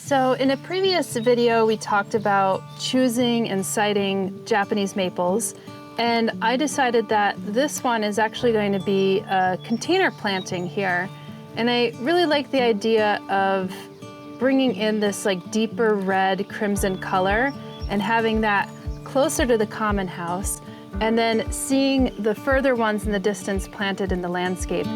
So in a previous video, we talked about choosing and siting Japanese maples, and I decided that this one is actually going to be a container planting here. And I really like the idea of bringing in this like deeper red crimson color and having that closer to the common house, and then seeing the further ones in the distance planted in the landscape.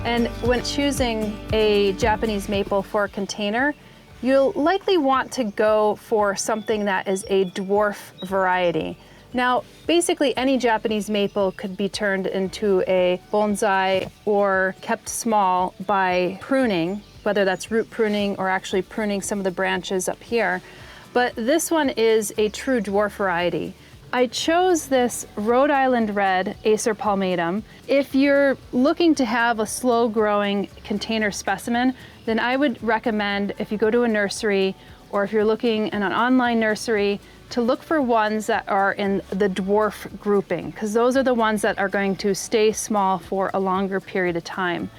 And when choosing a Japanese maple for a container, you'll likely want to go for something that is a dwarf variety. Now, basically any Japanese maple could be turned into a bonsai or kept small by pruning, whether that's root pruning or actually pruning some of the branches up here. But this one is a true dwarf variety. I chose this Rhode Island Red Acer palmatum. If you're looking to have a slow growing container specimen, then I would recommend, if you go to a nursery or if you're looking in an online nursery, to look for ones that are in the dwarf grouping, because those are the ones that are going to stay small for a longer period of time.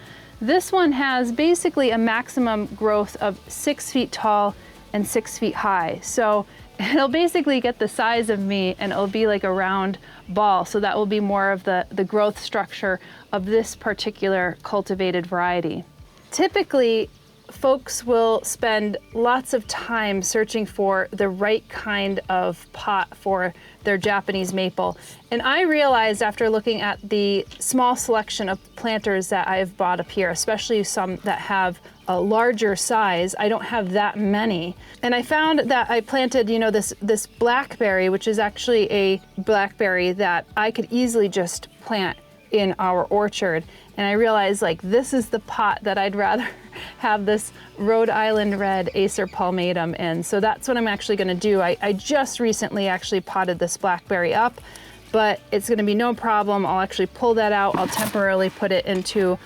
This one has basically a maximum growth of 6 feet tall and 6 feet high. So it'll basically get the size of me and it'll be like a round ball. So that will be more of the growth structure of this particular cultivated variety. Typically, folks will spend lots of time searching for the right kind of pot for their Japanese maple. And I realized after looking at the small selection of planters that I've bought up here, especially some that have a larger size, I don't have that many. And I found that I planted, this blackberry, which is actually a blackberry that I could easily just plant in our orchard. And I realized this is the pot that I'd rather have this Rhode Island Red Acer palmatum in. So that's what I'm actually gonna do. I just recently actually potted this blackberry up, but it's gonna be no problem. I'll actually pull that out. I'll temporarily put it into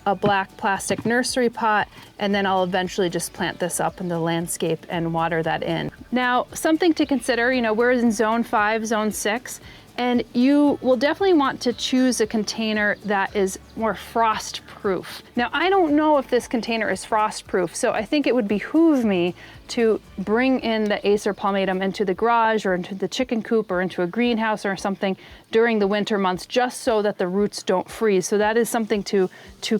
a black plastic nursery pot, and then I'll eventually just plant this up in the landscape and water that in. Now, something to consider, we're in zone 5, zone 6, and you will definitely want to choose a container that is more frost proof. Now, I don't know if this container is frost proof, so I think it would behoove me to bring in the Acer palmatum into the garage or into the chicken coop or into a greenhouse or something during the winter months, just so that the roots don't freeze. So that is something to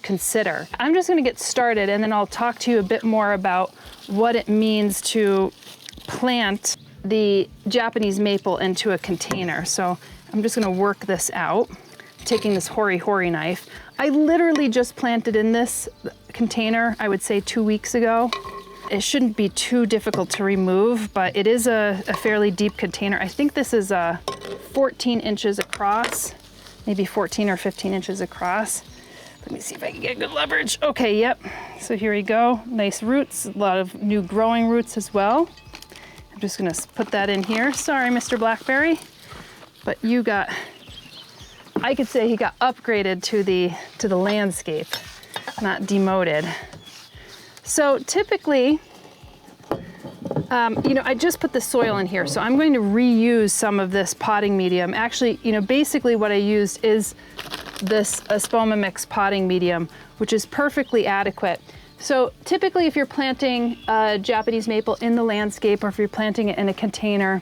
consider. I'm just gonna get started and then I'll talk to you a bit more about what it means to plant the Japanese maple into a container. So I'm just gonna work this out, taking this hoary knife. I literally just planted in this container, I would say 2 weeks ago. It shouldn't be too difficult to remove, but it is a fairly deep container. I think this is 14 inches across, maybe 14 or 15 inches across. Let me see if I can get good leverage. Okay, yep. So here we go. Nice roots, a lot of new growing roots as well. I'm just gonna put that in here. Sorry, Mr. Blackberry, but I could say he got upgraded to the landscape, not demoted. So typically, I just put the soil in here, so I'm going to reuse some of this potting medium. Actually, basically what I used is this Espoma Mix potting medium, which is perfectly adequate. So typically if you're planting Japanese maple in the landscape or if you're planting it in a container,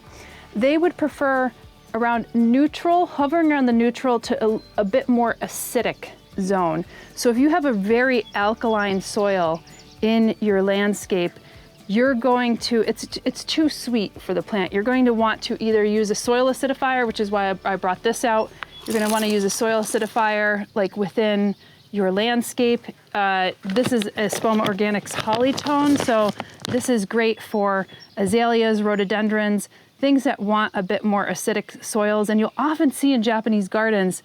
they would prefer around neutral, hovering around the neutral to a bit more acidic zone. So if you have a very alkaline soil in your landscape, you're going to, it's too sweet for the plant. You're going to want to either use a soil acidifier, which is why I brought this out. You're gonna wanna use a soil acidifier within your landscape. This is Espoma Organics Hollytone, so this is great for azaleas, rhododendrons, things that want a bit more acidic soils. And you'll often see in Japanese gardens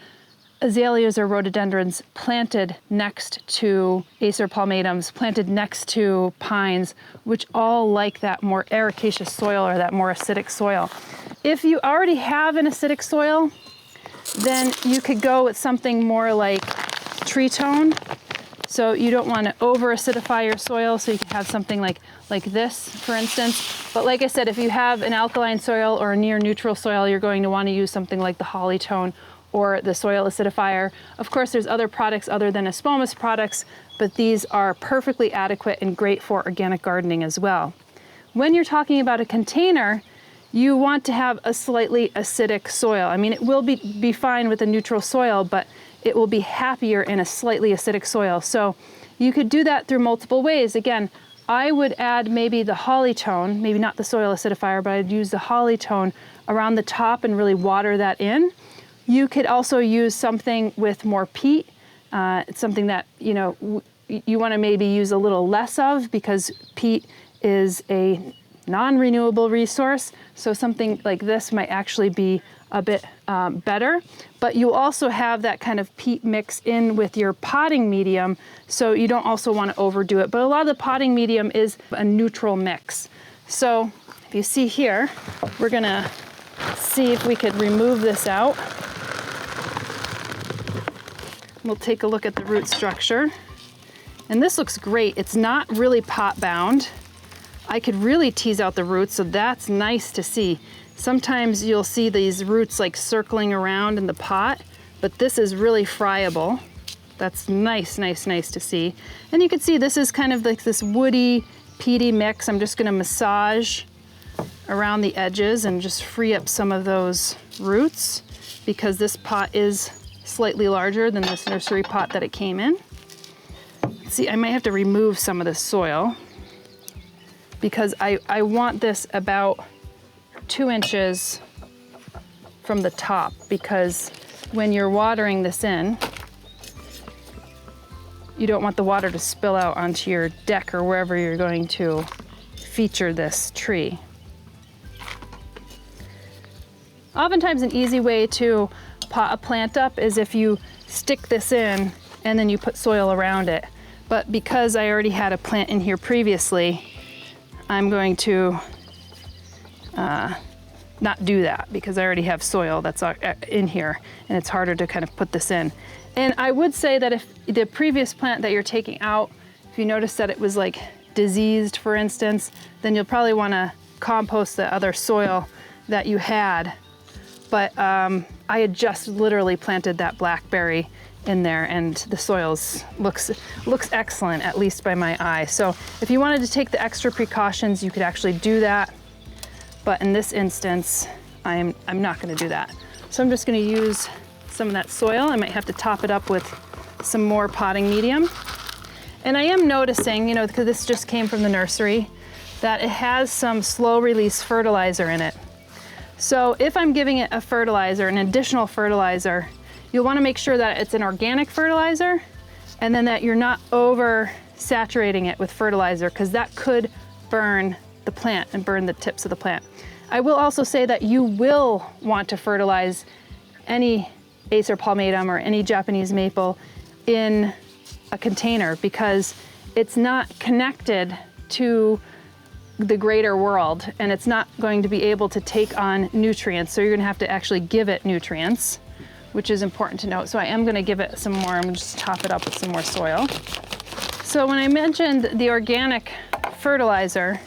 azaleas or rhododendrons planted next to Acer palmatums, planted next to pines, which all like that more ericaceous soil or that more acidic soil. If you already have an acidic soil, then you could go with something more like tree tone. So you don't want to over acidify your soil, so you can have something like this, for instance. But like I said, if you have an alkaline soil or a near neutral soil, you're going to want to use something like the holly tone or the soil acidifier. Of course, there's other products other than Espoma's products, but these are perfectly adequate and great for organic gardening as well. When you're talking about a container, you want to have a slightly acidic soil. I mean, it will be fine with a neutral soil, but it will be happier in a slightly acidic soil. So you could do that through multiple ways. Again, I would add maybe the holly tone, maybe not the soil acidifier, but I'd use the holly tone around the top and really water that in. You could also use something with more peat. It's something that, you know, you want to maybe use a little less of, because peat is a non-renewable resource. So something like this might actually be a bit better. But you also have that kind of peat mix in with your potting medium, so you don't also want to overdo it. But a lot of the potting medium is a neutral mix. So if you see here, we're gonna see if we could remove this out. We'll take a look at the root structure. And this looks great. It's not really pot bound. I could really tease out the roots, so that's nice to see. Sometimes you'll see these roots like circling around in the pot, but this is really friable. That's nice, nice, nice to see. And you can see this is kind of like this woody, peaty mix. I'm just gonna massage around the edges and just free up some of those roots, because this pot is slightly larger than this nursery pot that it came in. See, I might have to remove some of the soil, because I want this about 2 inches from the top, because when you're watering this in, you don't want the water to spill out onto your deck or wherever you're going to feature this tree. Oftentimes an easy way to pot a plant up is if you stick this in and then you put soil around it. But because I already had a plant in here previously, I'm going to not do that, because I already have soil that's in here and it's harder to kind of put this in. And I would say that if the previous plant that you're taking out, if you notice that it was like diseased, for instance, then you'll probably want to compost the other soil that you had. But I had just literally planted that blackberry in there, and the soils looks excellent, at least by my eye. So if you wanted to take the extra precautions, you could actually do that. But in this instance, I'm not gonna do that. So I'm just gonna use some of that soil. I might have to top it up with some more potting medium. And I am noticing, you know, because this just came from the nursery, that it has some slow release fertilizer in it. So if I'm giving it a fertilizer, an additional fertilizer, you'll want to make sure that it's an organic fertilizer, and then that you're not over saturating it with fertilizer, because that could burn the plant and burn the tips of the plant. I will also say that you will want to fertilize any Acer palmatum or any Japanese maple in a container, because it's not connected to the greater world, and it's not going to be able to take on nutrients. So you're gonna have to actually give it nutrients, which is important to note. So I am gonna give it some more. I'm gonna just top it up with some more soil. So when I mentioned the organic fertilizer,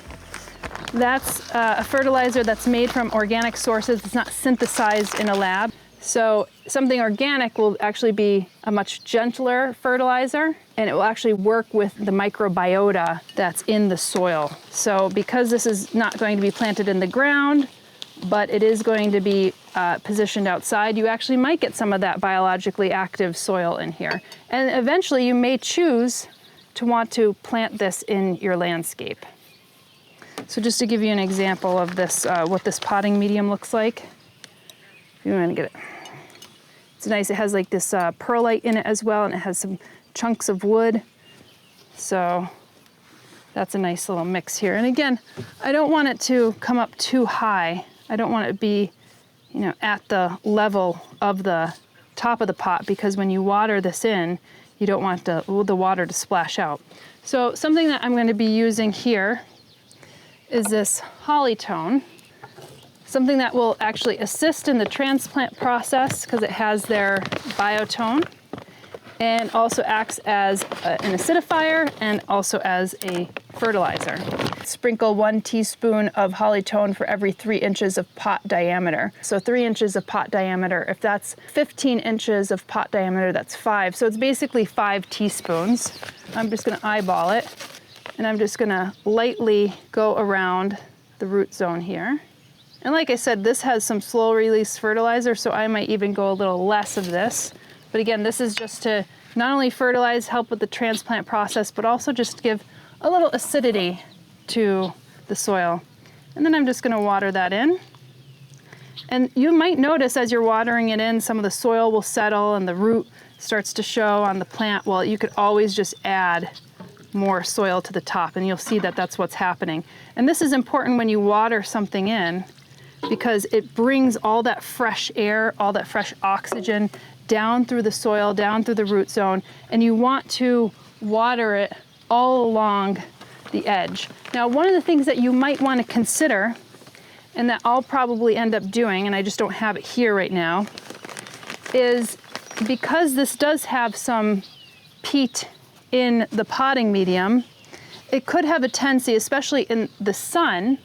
that's a fertilizer that's made from organic sources. It's not synthesized in a lab. So something organic will actually be a much gentler fertilizer, and it will actually work with the microbiota that's in the soil. So because this is not going to be planted in the ground, but it is going to be positioned outside, you actually might get some of that biologically active soil in here. And eventually you may choose to want to plant this in your landscape. So just to give you an example of this, what this potting medium looks like, if you want to get it. It's nice, it has like this perlite in it as well, and it has some chunks of wood. So that's a nice little mix here. And again, I don't want it to come up too high. I don't want it to be, you know, at the level of the top of the pot, because when you water this in, you don't want the water to splash out. So something that I'm going to be using here is this holly tone, something that will actually assist in the transplant process because it has their biotone. and also acts as an acidifier and also as a fertilizer. Sprinkle 1 teaspoon of Holly-tone for every 3 inches of pot diameter. So 3 inches of pot diameter. If that's 15 inches of pot diameter, that's 5. So it's basically 5 teaspoons. I'm just gonna eyeball it, and I'm just gonna lightly go around the root zone here. And like I said, this has some slow release fertilizer, so I might even go a little less of this. But again, this is just to not only fertilize, help with the transplant process, but also just give a little acidity to the soil. And then I'm just gonna water that in. And you might notice as you're watering it in, some of the soil will settle and the root starts to show on the plant. Well, you could always just add more soil to the top, and you'll see that that's what's happening. And this is important when you water something in, because it brings all that fresh air, all that fresh oxygen down through the soil, down through the root zone, and you want to water it all along the edge. Now, one of the things that you might want to consider, and that I'll probably end up doing, and I just don't have it here right now, is because this does have some peat in the potting medium, it could have a tendency, especially in the sun,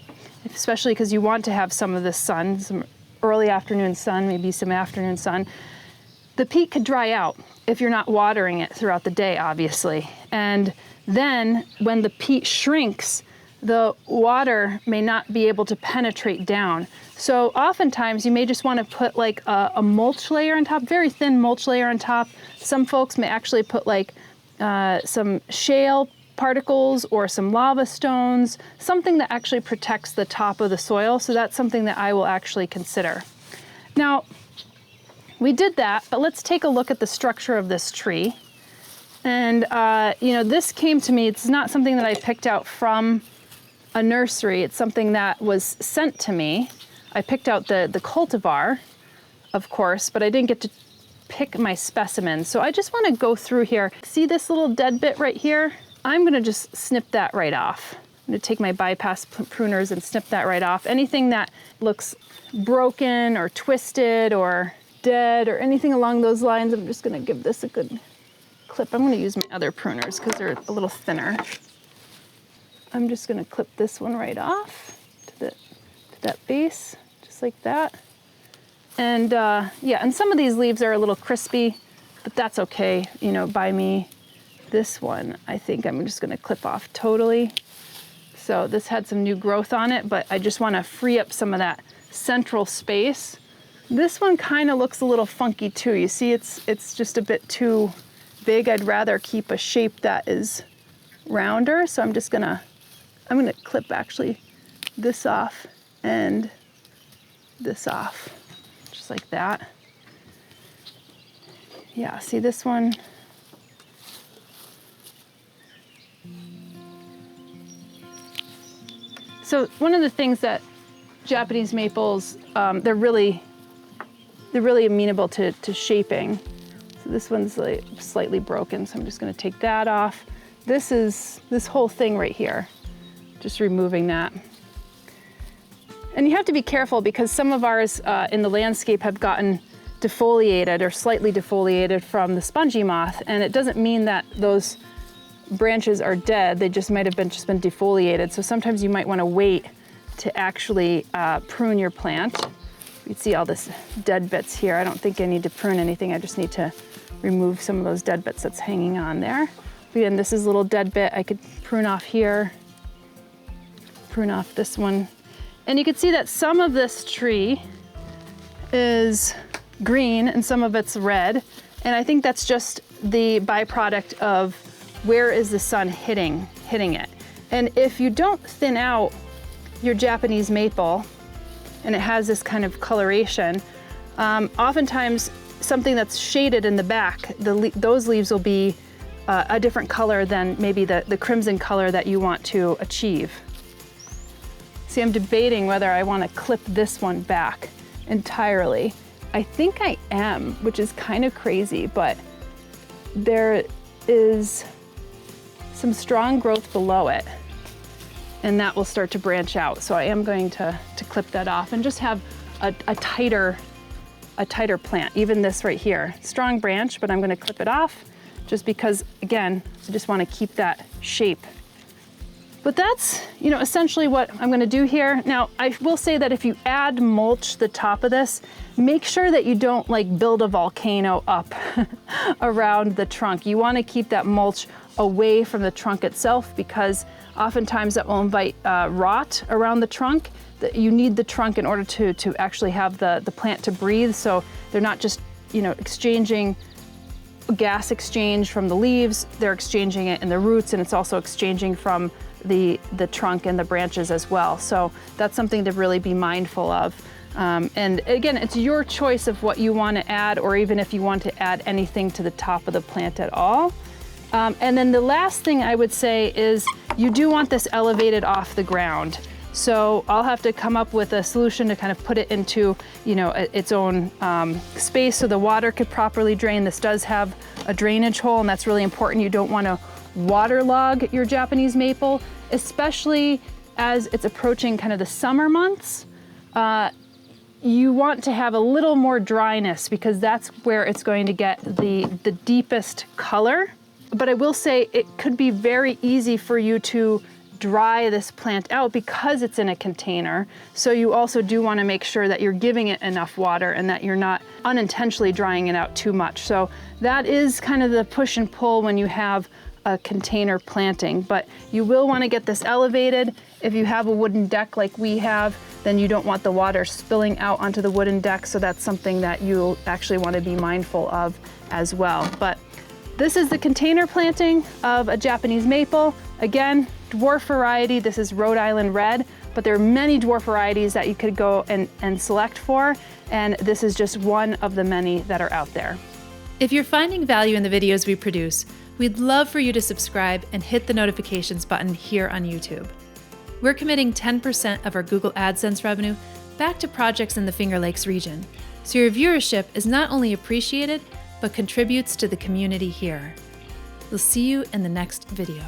especially because you want to have some of this sun, some early afternoon sun, maybe some afternoon sun, the peat could dry out if you're not watering it throughout the day, obviously. And then when the peat shrinks, the water may not be able to penetrate down. So oftentimes you may just want to put like a mulch layer on top, very thin mulch layer on top. Some folks may actually put like some shale particles or some lava stones, something that actually protects the top of the soil. So that's something that I will actually consider. Now, we did that, but let's take a look at the structure of this tree. And you know, this came to me, it's not something that I picked out from a nursery, it's something that was sent to me. I picked out the cultivar, of course, but I didn't get to pick my specimen. So I just want to go through here. See this little dead bit right here? I'm gonna just snip that right off. I'm gonna take my bypass pruners and snip that right off. Anything that looks broken or twisted or dead or anything along those lines, I'm just gonna give this a good clip. I'm gonna use my other pruners because they're a little thinner. I'm just gonna clip this one right off to that base, just like that. And yeah, and some of these leaves are a little crispy, but that's okay, you know, by me. This one, I think I'm just gonna clip off totally. So this had some new growth on it, but I just wanna free up some of that central space. This one kind of looks a little funky too. You see, it's just a bit too big. I'd rather keep a shape that is rounder. So I'm gonna clip actually this off and this off, just like that. Yeah, see this one? So one of the things that Japanese maples, they're really amenable to shaping. So this one's like slightly broken, so I'm just gonna take that off. This is this whole thing right here, just removing that. And you have to be careful because some of ours in the landscape have gotten defoliated or slightly defoliated from the spongy moth, and it doesn't mean that those branches are dead, they just might have been defoliated. So sometimes you might want to wait to actually prune your plant. You can see all this dead bits here. I don't think I need to prune anything. I just need to remove some of those dead bits that's hanging on there. Again, this is a little dead bit. I could prune off here, prune off this one. And you can see that some of this tree is green and some of it's red. And I think that's just the byproduct of where is the sun hitting it. And if you don't thin out your Japanese maple and it has this kind of coloration, oftentimes something that's shaded in the back, those leaves will be a different color than maybe the crimson color that you want to achieve. See, I'm debating whether I want to clip this one back entirely. I think I am, which is kind of crazy, but there is some strong growth below it, and that will start to branch out. So I am going to clip that off and just have a tighter plant. Even this right here, strong branch, but I'm going to clip it off. just because, again, I just want to keep that shape. But that's, essentially what I'm gonna do here. Now, I will say that if you add mulch to the top of this, make sure that you don't like build a volcano up around the trunk. You wanna keep that mulch away from the trunk itself, because oftentimes that will invite rot around the trunk. You need the trunk in order to actually have the plant to breathe, so they're not just exchanging gas exchange from the leaves, they're exchanging it in the roots, and it's also exchanging from the trunk and the branches as well. So that's something to really be mindful of. And again, it's your choice of what you want to add, or even if you want to add anything to the top of the plant at all. And then the last thing I would say is you do want this elevated off the ground. So I'll have to come up with a solution to kind of put it into, its own space so the water could properly drain. This does have a drainage hole, and that's really important. You don't want to waterlog your Japanese maple, especially as it's approaching kind of the summer months. You want to have a little more dryness, because that's where it's going to get the deepest color. But I will say it could be very easy for you to dry this plant out because it's in a container. So you also do want to make sure that you're giving it enough water and that you're not unintentionally drying it out too much. So that is kind of the push and pull when you have a container planting, but you will want to get this elevated. If you have a wooden deck like we have, then you don't want the water spilling out onto the wooden deck, so that's something that you'll actually want to be mindful of as well. But this is the container planting of a Japanese maple. Again, dwarf variety. This is Rhode Island Red, but there are many dwarf varieties that you could go and select for, and this is just one of the many that are out there. If you're finding value in the videos we produce, we'd love for you to subscribe and hit the notifications button here on YouTube. We're committing 10% of our Google AdSense revenue back to projects in the Finger Lakes region, so your viewership is not only appreciated, but contributes to the community here. We'll see you in the next video.